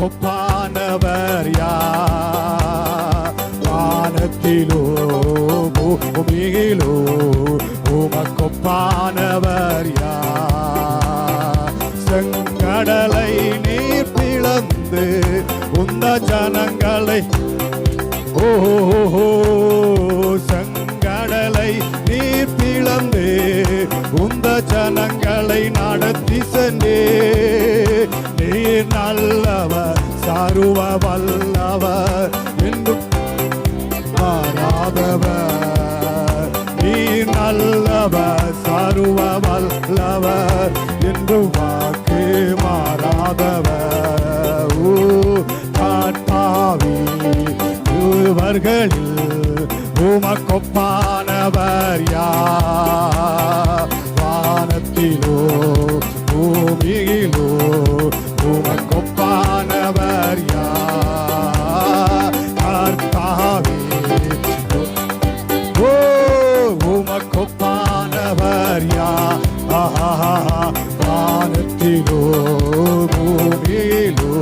உமக்கொப்பானவர் யார்? வானத்திலோ பூமியிலோ உமக்கொப்பானவர் யார்? செங்கடலை நீர் பிளந்து உந்த ஜனங்களை செங்கடலை நீர் பிளந்து உந்த ஜனங்களை நடத்தி சென்றே. நீர் நல்லவர் சர்வ வல்லவர் என்றும் மாறாதவர். நீர் நல்லவர் சர்வ வல்லவர் என்று வாக்கு மாறாதவர். காட்டாவி இவர்களில் உமக்கொப்பானவர் யார்? வானத்திலோ பூமியிலோ உமக்கொப்பானவர் யார்? கர்த்தாவே உமக்கொப்பானவர் யார்? வானத்திலோ பூமியிலோ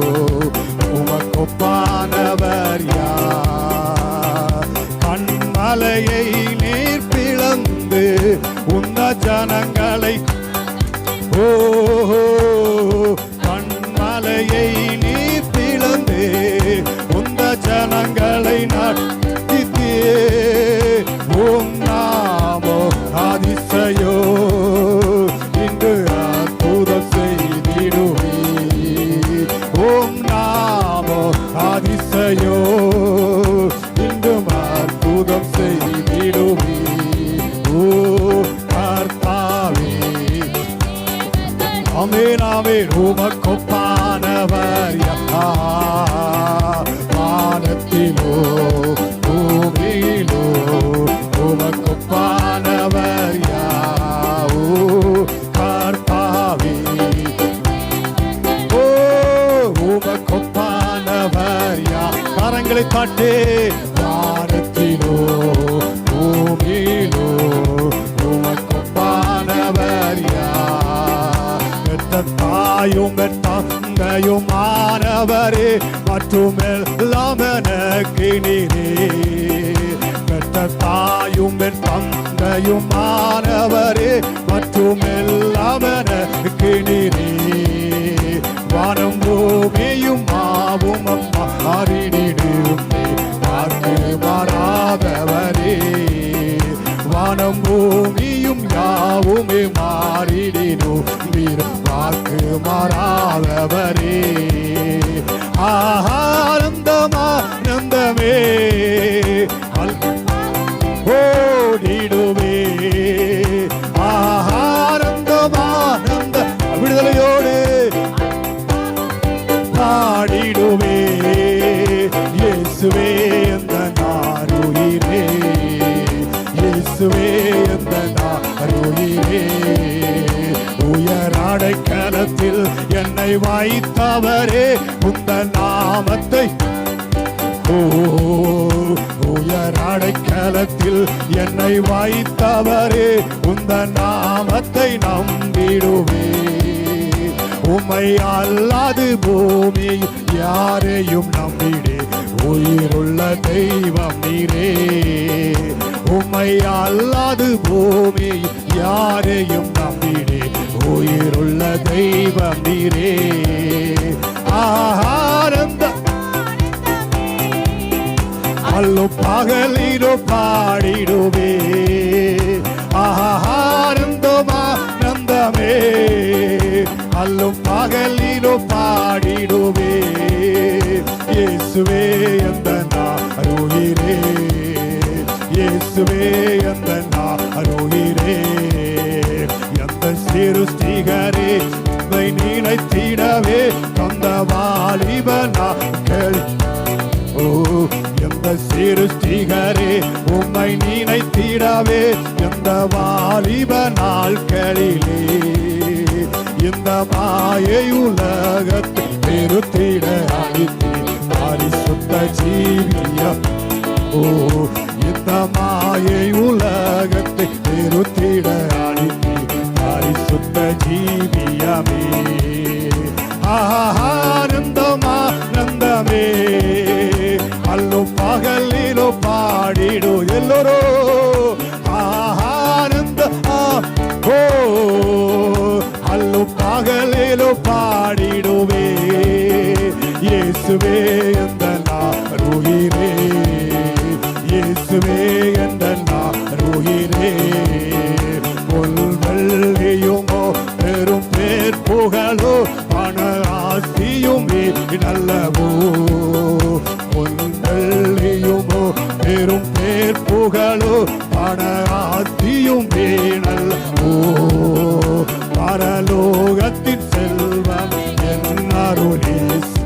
உமக்கொப்பானவர் யார்? கண்மலையை நீர் பிளந்து உந்த ஜனங்களை கண்மலையை நீர் பிளந்து உந்த ஜனங்களை நடத்தித்தே. உம் நாமோ அதிசயோ இன்று அற்புதம் செய்திடுவே. உம் நாமோ அதிசயோ இன்றும் அற்புதம் செய்திடுவே. ஓ கர்த்தாவே ஆமென் ஆமென். உமக்கொப்பானவர் யார்? வானத்திலோ பூமியிலோ உமக்கொப்பானவர் யார்? கர்த்தாவே உமக்கொப்பானவர் யார்? கரங்களை தட்டி வானத்திலோ பூமியிலோ உமக்கொப்பானவர் யார்? பெற்ற தாயும் தந்தையும் ஆனவரே மற்றும் எல்லாம் எனக்கு நீரே. பெற்ற தாயும் தந்தையும் ஆனவரே மற்றும் எல்லாம் எனக்கு நீரே. வானம் பூமியும் மாவும் மாறிடிடும் வாக்கு மாறாதவரே. வானம் பூமியும் யாவுமே மாறிடிடும் வாக்கு மாறாதவரே. ஆனந்தமானந்தமே ஓடிடுவே. ஆனந்தமானந்த விடுதலையோடு பாடிடுவே. இயேசுவே அந்த நாருயிரே. இயேசுவே அந்த நாருயிரே. உயர் அடைக்கலத்தில் என்னை வைத்தவரே உந்த நாமத்தை உயர் அடைக்கலத்தில் என்னை வைத்தவரே உந்த நாமத்தை நம்பிடுவே. உம்மை அல்லாது பூமி யாரையும் நம்பிடே. உயிருள்ள தெய்வம் நீரே. உம்மை அல்லாது பூமி யாரையும் நம்பிடே. உயிருள்ள தெய்வம் நீரே. ஆனந்த அல்லோ பகலிலோ பாடிடுவே. ஆனந்தமானந்தமே அல்லும் பகலிலோ பாடிடுவே. இயேசுவே அந்த நாருயிரே. இயேசுவே அந்த நாருயிரே. எந்த சிருஷ்டிகரே உம்மை நினைத்திடவே தந்த வாலிப நாட்கள். எந்த சிருஷ்டிகரே உம்மை நினைத்திடவே எந்த வாலிப நாட்களிலே. இந்த மாயை உலகத்தை பெருத்திட அழித்தே பரிசுத்த ஜீவியம். இந்த மாயை உலகத்தை பெருத்திட அழித்தே பரிசுத்த ஜீவியமே. ஆனந்தமான இயேசுவே எந்த நாருயிரே, இயேசுவே எந்த நாருயிரே. பொல்வெள்ளியுமோ பெரும் பேர் புகழோ பண ஆசியும் நல்லவோ, பொல்வெள்ளியுமோ பெரும் பேர் புகழோ பண ஆசியும் நல்லவோ. பரலோகத்தின் செல்வம் என் அருளீஸ்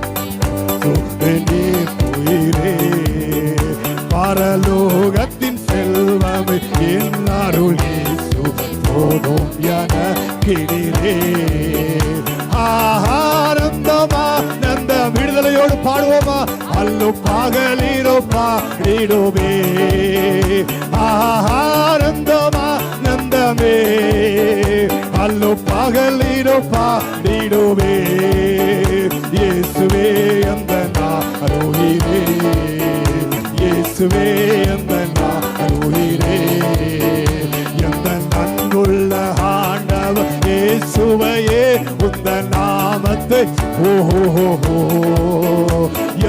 உயிரே, பரலோகத்தின் செல்வம் என் அருளீசு போதும் என கிடிரே. ஆனந்தமா நந்த விடுதலையோடு பாடுவோமா, அல்லு பகலிரோ பாடிடுவே. ஆனந்தமா நந்தமே அல்லு பகலிரோ பாடிடுவே. இயேசுவே அந்த நாருயிரே, இயேசுவே அந்த நாருயிரே. எந்த நன்றுள்ள ஆண்டவர் இயேசுவையே உந்த நாமத்தை ஓஹோ.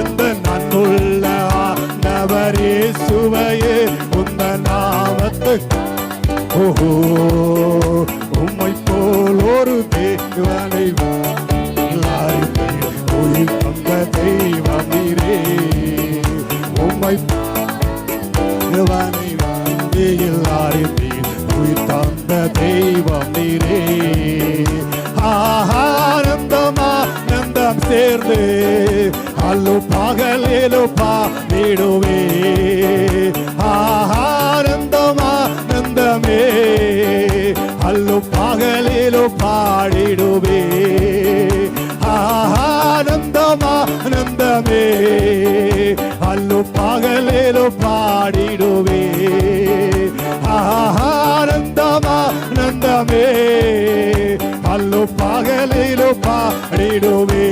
எந்த நன்றுள்ள ஆண்டவர் இயேசுவையே உந்த நாமத்தை ஓஹோ. உம்மை போல் ஒரு தேவனை உயிர் தந்த தெய்வம் நீரே, உம்மை தேவனை எல்லாரும் உயிர் தந்த தெய்வம் நீரே. ஆனந்தமா நந்தம் சேர்ந்து அல்லு பகலிலோ பாடிடுவே. ஆனந்தமா நந்தமே அல்லு பகலிலோ பாடிடுவே. ஆனந்தமா நந்தமே அல்லு பகலிலோ பாடிடுவே. ஆனந்தமா நந்தமே அல்லு பகலிலோ பாடிடுவே.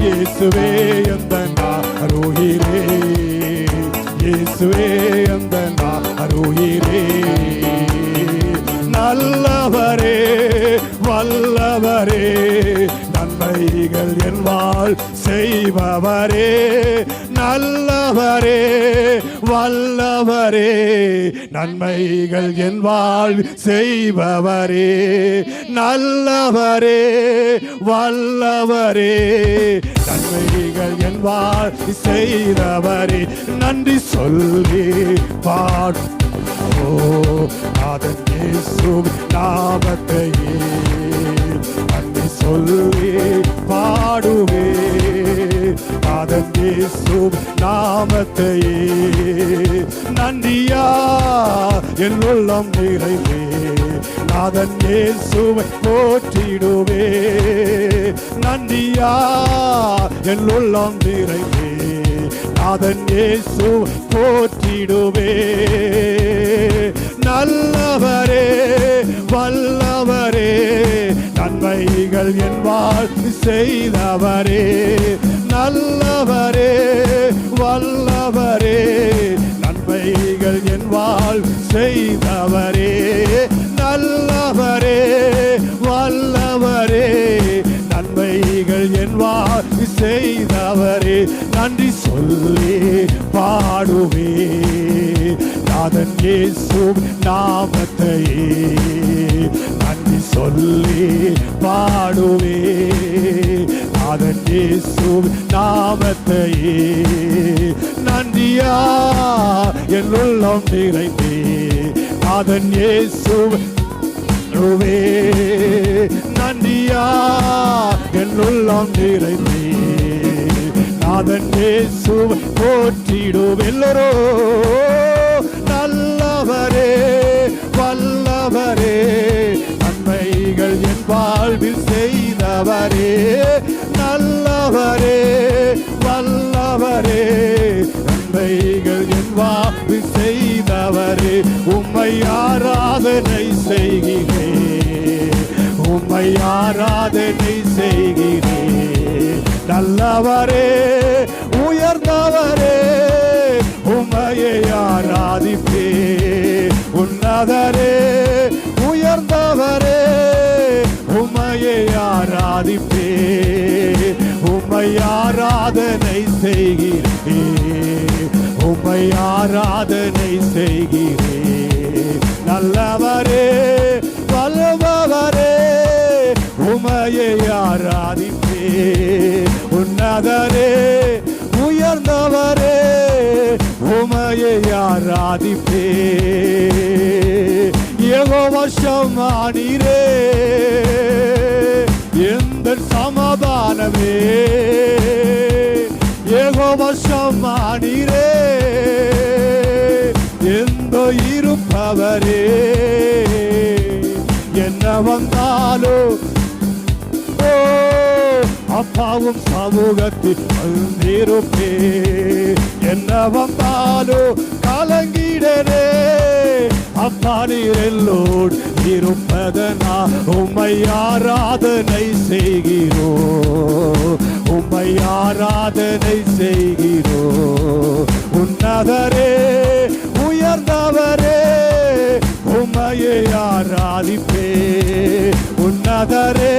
இயேசுவே எந்த நாருயிரே, இயேசுவே எந்த நாருயிரே. நல்லவரே வல்லவரே நன்மைகள் என் வாழ் செய்பவரே. நல்லவரே வல்லவரே நன்மைகள் என் வாழ் செய்பவரே. நல்லவரே வல்லவரே நன்மைகள் என் வாழ் செய்தவரே. நன்றி சொல்லி பாடு நாதன் இயேசு நாமத்தையே, நன்றி சொல்லி பாடுவே நாதன் இயேசு நாமத்தையே. நன்றியா என் உள்ளம் நிறைவே நாதன் இயேசுவை போற்றிடுவே. நன்றியா என் உள்ளம் நிறைவே நாதன் இயேசு போற்றிடுவே. நல்லவரே வல்லவரே நன்மைகள் என் வாழ் செய்தவரே. நல்லவரே வல்லவரே நன்மைகள் என் வாழ் செய்தவரே. நல்லவரே வல்லவரே நன்மைகள் என் வாழ் செய்தவரே. நன்றி சொல்லி பாடுவே நாதன் இயேசு நாமத்தையே. நன்றி சொல்லி பாடுவே நாதன் இயேசு நாமத்தையே. நன்றியா என் உள்ளம் நிறைந்தே நாதன் இயேசு நன்றியா என் உள்ளம் நிறைந்தே நாதன் இயேசு போற்றிடுவெல்லரோ. நல்லவரே வல்லவரே நன்மைகள் என் வாழ்வில் செய்தவரே. நல்லவரே வல்லவரே நன்மைகள் என் வாழ்வில் செய்தவரே. உம்மை ஆராதனை செய்கிறேன், உம்மை ஆராதனை செய்கிறேன். நல்லவரே உயர்ந்தவரே உம்மையை ஆராதிப்பே. உன்னதரே உயர்ந்தவரே உம்மையை ஆராதிப்பே. உம்மை ஆராதனை செய்கிறேன், உம்மை ஆராதனை செய்கிறேன். நல்லவரே வல்லவரே உம்மையை ஆராதிப்பேன். உன்னதரே உயர்ந்தவரே உம்மையை ஆராதிப்பேன். யெகோவா ஷம்மா நீரே எந்த சமாதானமே, யெகோவா ஷம்மா நீரே எந்த இருப்பவரே. என்ன வந்தாலும் அப்பாவும் சமூகத்தில் வந்திருப்பே. என்ன வந்தாலும் கலங்கிடனே அப்பா நீர் எல்லோடு இருப்பதனா. உம்மை ஆராதனை செய்கிறோ, உம்மை ஆராதனை செய்கிறோ. உன்னதரே உயர்ந்தவரே உம்மையை ஆராதிப்பே. உன்னதரே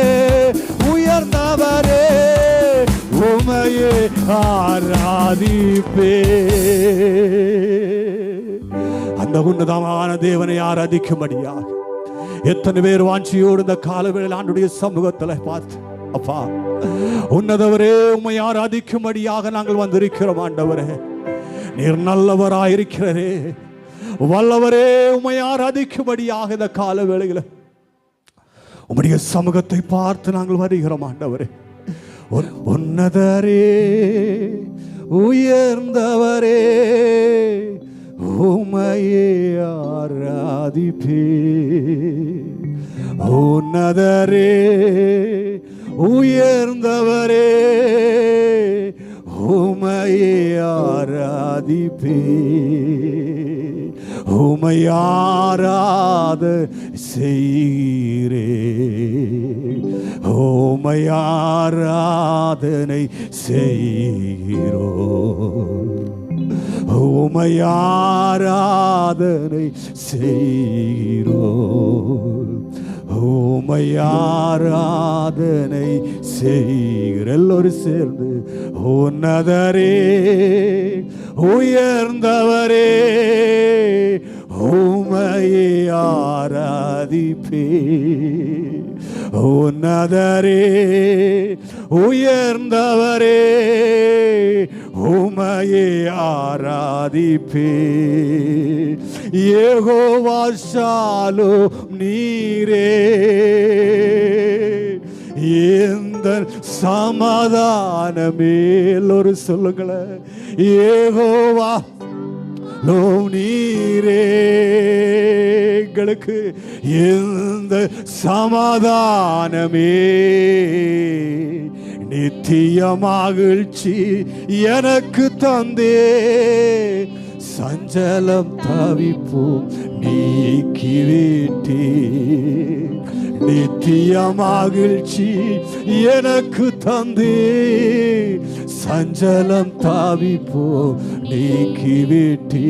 உயர்ந்தவரே உம்மையை ஆராதிப்பே. அந்த உன்னதமான தேவனை ஆராதிக்கும்படியாக எத்தனை பேர் வாஞ்சியோடு இந்த காலவேளையில் ஆண்டுடைய சமூகத்தில் பார்த்து, அப்பா உன்னதவரே உம்மை ஆராதிக்கும்படியாக நாங்கள் வந்திருக்கிறோம். ஆண்டவரே நீர் நல்லவராயிருக்கிறரே, வல்லவரே உம்மை ஆராதிக்கும்படியாக இந்த காலவேளையில் உம்முடைய சமூகத்தை பார்த்து நாங்கள் வருகிறோம். ஆண்டவரே உன்னதரே உயர்ந்தவரே உம்மையே ஆராதிப்பே. உன்னதரே உயர்ந்தவரே உம்மையே ஆராதிப்பே. உம்மை ஆராத செய்கிறே, உம்மை ஆராதனை செய்கிறோ, உம்மை ஆராதனை செய்கிறோ, உம்மை ஆராதனை செய்கிற. எல்லோரும் சேர்ந்து உன்னதரே உயர்ந்தவரே உம்மையை ஆராதிப்பே. உன்னதரே உயர்ந்தவரே உம்மையை ஆராதிப்பே. யெகோவா ஷாலோம் நீரே இந்த சமாதானமே. எல்லோரும் சொல்லுங்களேன், யெகோவா நீரே எங்களுக்கு இந்த சமாதானமே. நித்திய மகிழ்ச்சி எனக்கு தந்தே, சஞ்சலம் தவிப்போம் நீக்கிவிட்டே. நித்திய மகிழ்ச்சி எனக்கு தந்தே, சஞ்சலம் தாவிப்போ நீக்கிவிட்டி.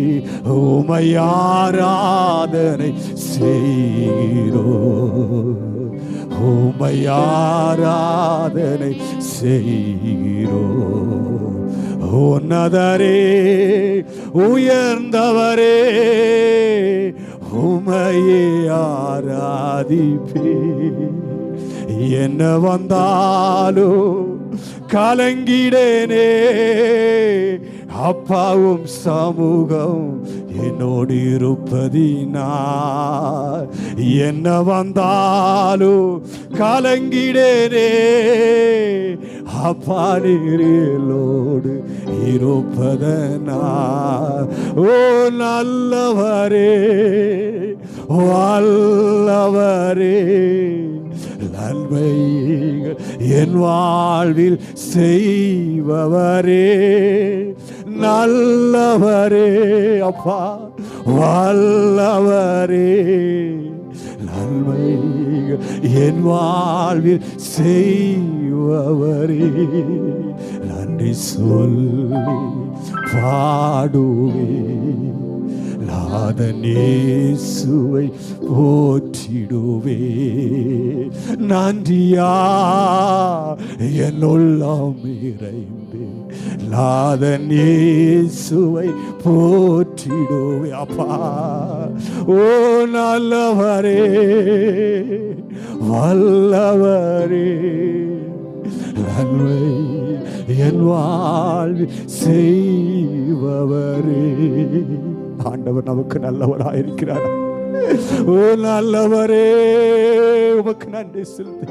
உம்மை ஆராதனை செய்கிறோ, உம்மை ஆராதனை செய்கிறோ. உன்னதரே உயர்ந்தவரே உம்மையே ஆராதிப்பே. என்ன வந்தாலும் கலங்கிடேனே, அப்பாவும் சமூகம் என்னோடு இருப்பதினா. என்ன வந்தாலும் கலங்கிடேனே, அப்பா நீரோடு இருப்பதனா. ஓ நல்லவரே வல்லவரே, நன்மைகள் என் வாழ்வில் செய்பவரே. நல்லவரே அப்பா வல்லவரே, நன்மைகள் என் வாழ்வில் செய்பவரே. நன்றி சொல்லி பாடுவே, நாதன் இயேசுவை போற்றிடுவே. நன்றியா என் உள்ளம் இறைந்து நாதன் இயேசுவை போற்றிடுவே. அப்பா ஓ நல்லவரே வல்லவரே, நன்மை என் வாழ்வில் செய்பவரே. ஆண்டவர் நமக்கு நல்லவராயிருக்கிறார். ஓ நல்லவரே, உமக்கு நன்றி செலுத்து.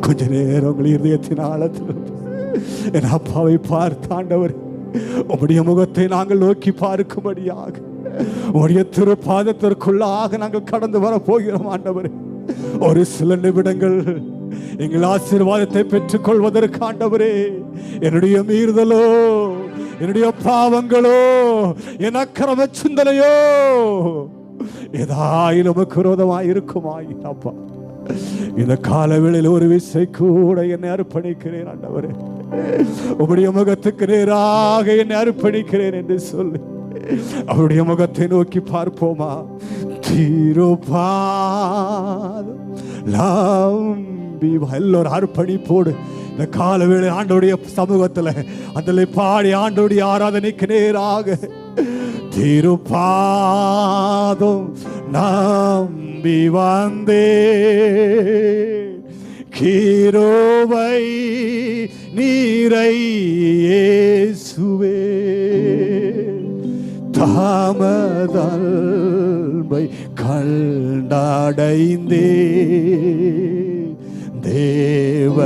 கொஞ்ச நேரம் உங்கள் இதயத்தின் ஆழத்தில் என் அப்பாவை பார்த்து, ஆண்டவர் உம்முடைய முகத்தை நாங்கள் நோக்கி பார்க்கும்படியாக உம்முடைய திருப்பாதத்திற்குள்ளாக நாங்கள் கடந்து வர போகிறோம். ஆண்டவர் ஒரு சில நிமிடங்கள் எங்கள் ஆசீர்வாதத்தை பெற்றுக் கொள்வதற்கு ஆண்டவரே, என்னுடைய மீறுதலோ, என்னுடைய பாவங்களோ, என் அக்கிரம சிந்தனையோ ஏதாயிலும் நமக்கு விரோதமாய் இருக்குமாய் அப்பா, இந்த காலவேளையில் ஒரு விசை கூட என்னை அர்ப்பணிக்கிறேன். ஆண்டவரே உம்முடைய முகத்துக்கு நேராக என்னை அர்ப்பணிக்கிறேன் என்று சொல்லி அவருடைய முகத்தை நோக்கி பார்ப்போமா? எல்லோரும் அர்ப்பணிப்போடு இந்த காலவேளை ஆண்டோடைய சமூகத்தில் அதில் பாடி ஆண்டோடைய ஆராதனைக்கு நேராக திருப்பாதம் நம்பி வந்தே, கிருபை நீரை இயேசுவே, தாமதல்மை கண்டாடைந்தே, தேவ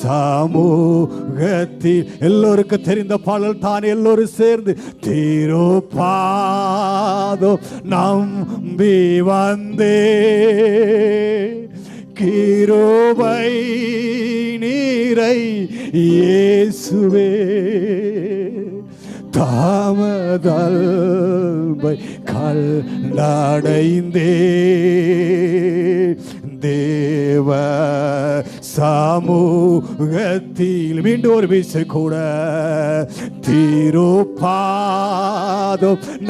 சமூகத்தில் எல்லோருக்கும் தெரிந்த பாடல் தான். எல்லோரும் சேர்ந்து திருப்பாதம் நம்பி வந்தே, கிருபை நீரை இயேசுவே, தாமதல்மை கண்டாடைந்தே, தேவ சமூகத்தில் மீண்டும் ஒரு வீசை கூட திருப்பாதம்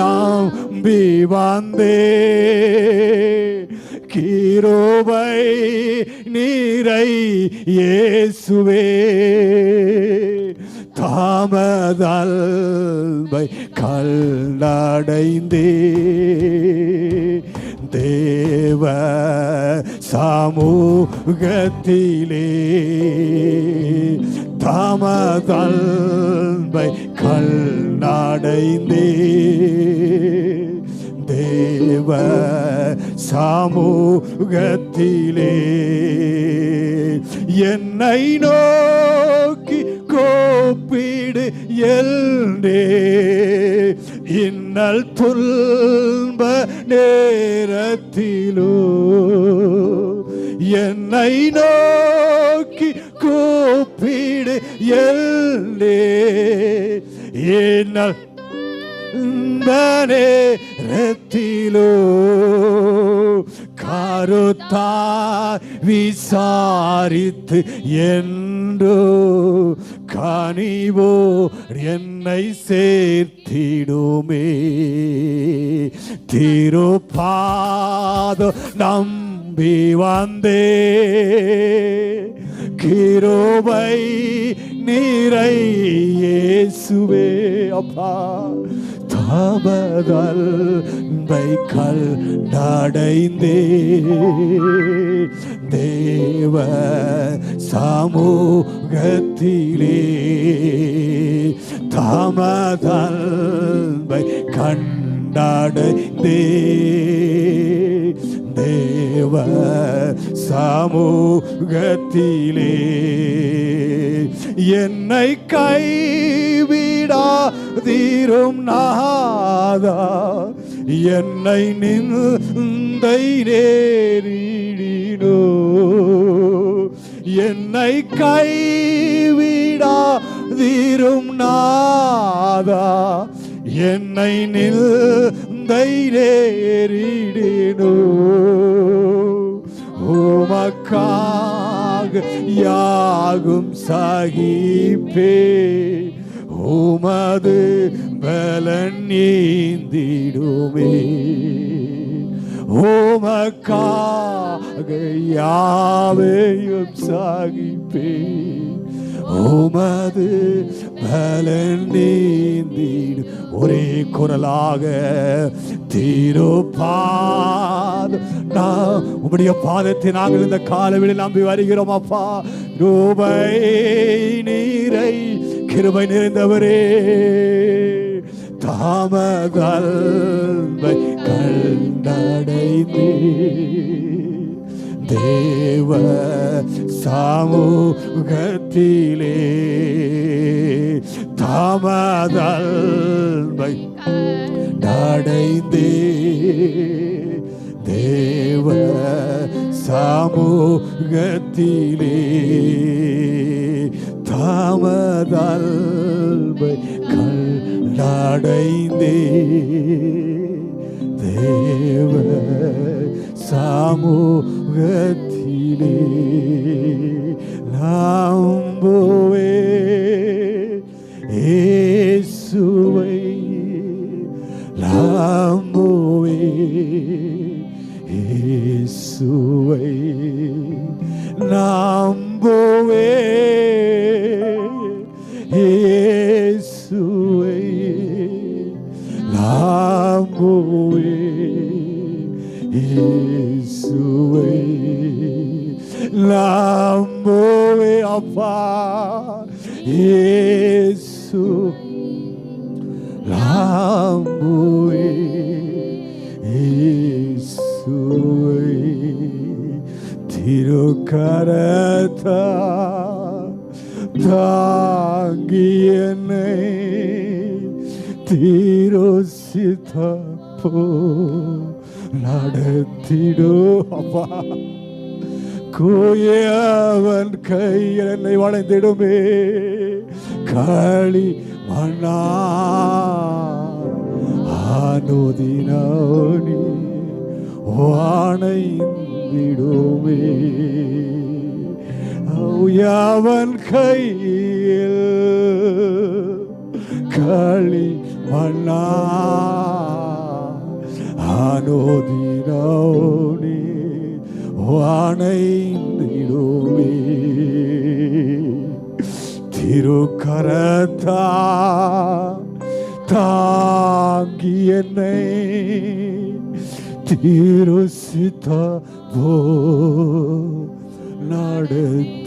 நம்பி வந்தே, கிருபை நீரை இயேசுவே, தாமதல்மை கண்டாடைந்தே, தேவ சமூகத்திலே, தாமதல்மை கண்டாடைந்தே, தேவ சமூகத்திலே, என்னை நோக்கி கூப்பிடு என்றே, இன்னல் துன்ப நேரத்திலோ, என்னை நோக்கி கூப்பிடு என்றே, இன்னல் நேரத்திலோ, கருத்தாய் விசாரித்து என்றோ கனிவோ என்னை சேர்த்திடுமே, திருப்பாதம் நம்பி வந்தே, கிருபை நீரை இயேசுவே, அப்பா தாமதல்மை கண்டாடைந்தே, தேவ சமூகத்திலே, தாமதல்மை கண்டாடைந்தே, தேவ சமூகத்திலே, என்னை கைவிடாதீரும் நாதா, என்னை நிந்தை நேரிடினோ, என்னை கைவிடாதீரும் நாதா, என்னை நிந்தை நேரிடினோ, உமக்காக யாகும் சகிப்பே, உமது பலன் நீந்திடுமே. உமக்காக யாவையும் சாகிப்பே. உமது பலன் நீந்திடு. ஒரே குரலாக திருப்பாதம். நான் உம்முடைய பாதத்தை நாங்கள் இந்த காலவெளியில் நம்பி வருகிறோம் அப்பா. ரூபை நீரை கிருபை நிறைந்தவரே, தாமதல்வை கண்டடைந்தே தேவ சமூகத்திலே. தாமதல்வை கண்டடைந்தே தேவ சமூகத்திலே. தாமதல்வை கண்டடைந்தே தேவ சமூகத்திலே. நம்புவே இயேசுவை, நம்புவே இயேசுவை, நம்புவே இயேசுவை, நம்புவே இயேசுவை, நம்புவே அப்பா இயேசு, நம்புவே இயேசுவை. திருக்கரத்தா தாங்கி என்னை திருசித்தப்போ நடத்திடோ அப்பா. கூயவன் கையில் என்னை வளைந்திடுமே. களி மண்ணா ஆனோதினி வாணைந்திடுமே. அவன் கையில் களி மண்ணா ஆனோதினி வாணைந்திடுமே. திருக்கரத்தா தாங்கி என்னை திருசித்தப்போ நடத்திடோமே.